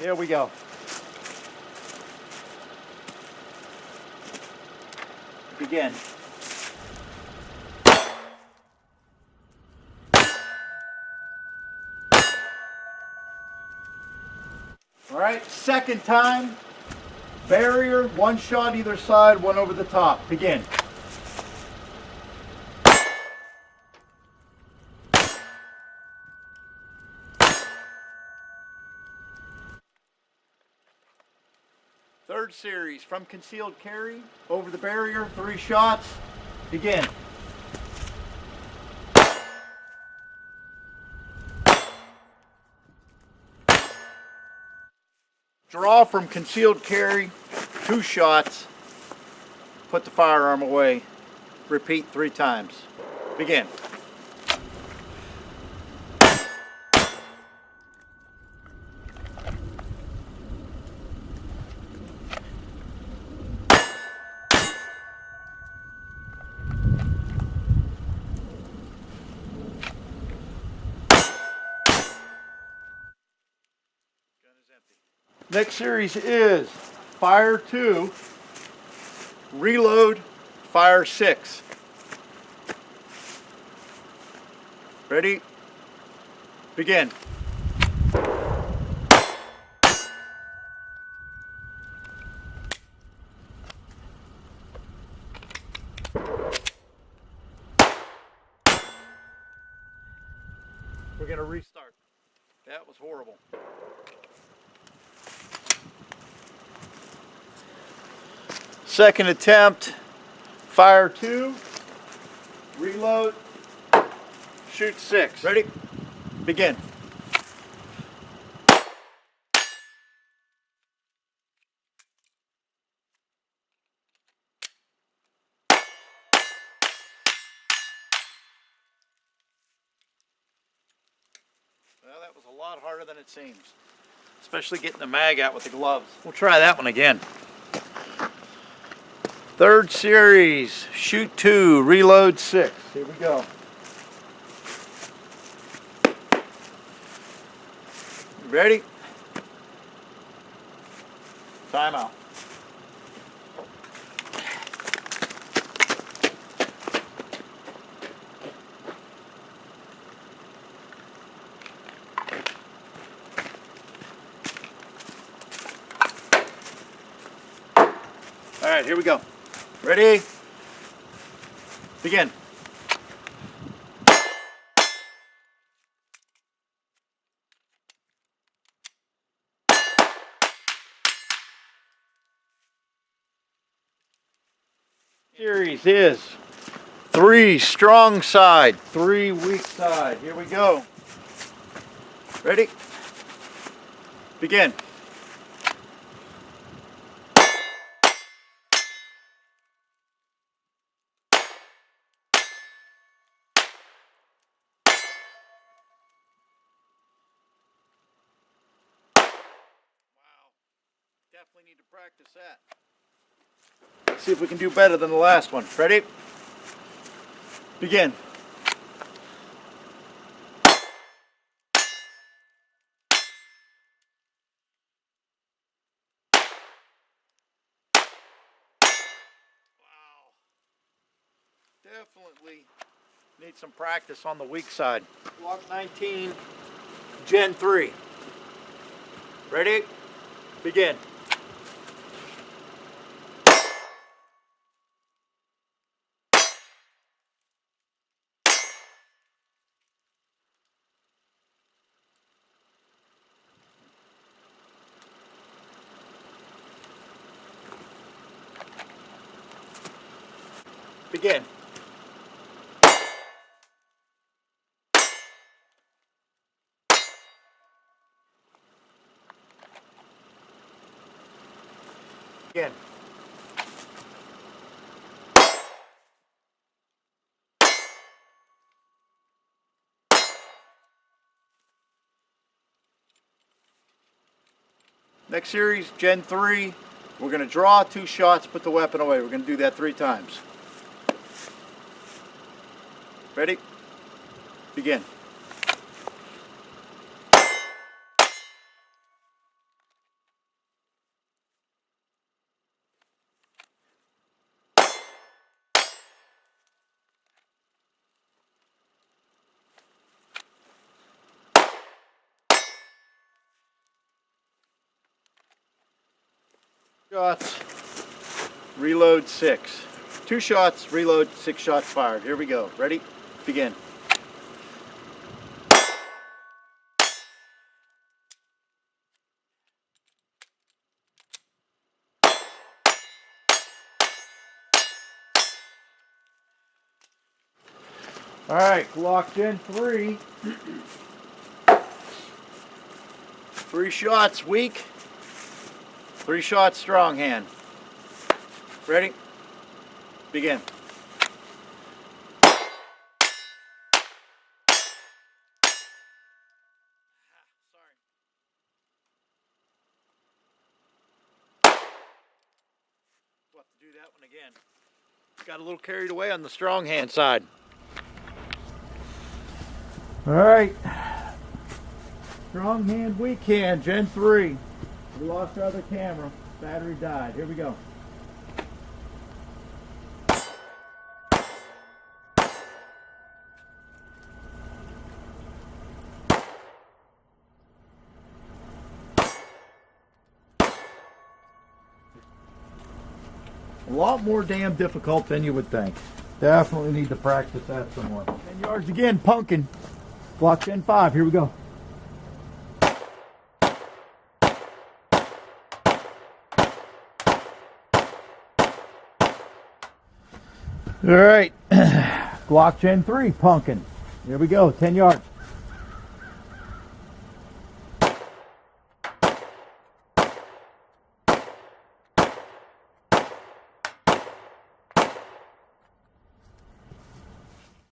Here we go. Begin. All right, second time. Barrier, one shot either side, one over the top. Begin. Third series, from concealed carry, over the barrier, 3 shots. Begin. Draw from concealed carry, 2 shots. Put the firearm away. Repeat 3 times. Begin. Next series is fire 2, reload, fire 6. Ready? Begin. We're going to restart. That was horrible. Second attempt, fire 2, reload, shoot 6. Ready? Begin. Well, that was a lot harder than it seems, especially getting the mag out with the gloves. We'll try that one again. Third series, shoot 2, reload 6. Here we go. Ready? Time out. All right, here we go. Ready? Begin. Series is 3 strong side, 3 weak side. Here we go. Ready? Begin. Definitely need to practice that. See if we can do better than the last one. Ready? Begin. Wow. Definitely need some practice on the weak side. Glock 19, Gen 3. Ready? Begin. Begin. Begin. Next series, Gen 3. We're going to draw 2 shots, put the weapon away. We're going to do that 3 times. Ready? Begin. Shots, reload 6. 2 shots, reload, 6 shots fired. Here we go. Ready? Begin. All right, Glock Gen 3. 3 shots weak, 3 shots strong hand. Ready? Begin. We'll have to do that one again. Got a little carried away on the strong hand side. All right. Strong hand, weak hand, Gen 3. We lost our other camera. Battery died. Here we go. A lot more damn difficult than you would think. Definitely need to practice that some more. 10 yards again, pumpkin. Glock Gen 5, here we go. All right, Glock Gen 3, pumpkin. Here we go, 10 yards.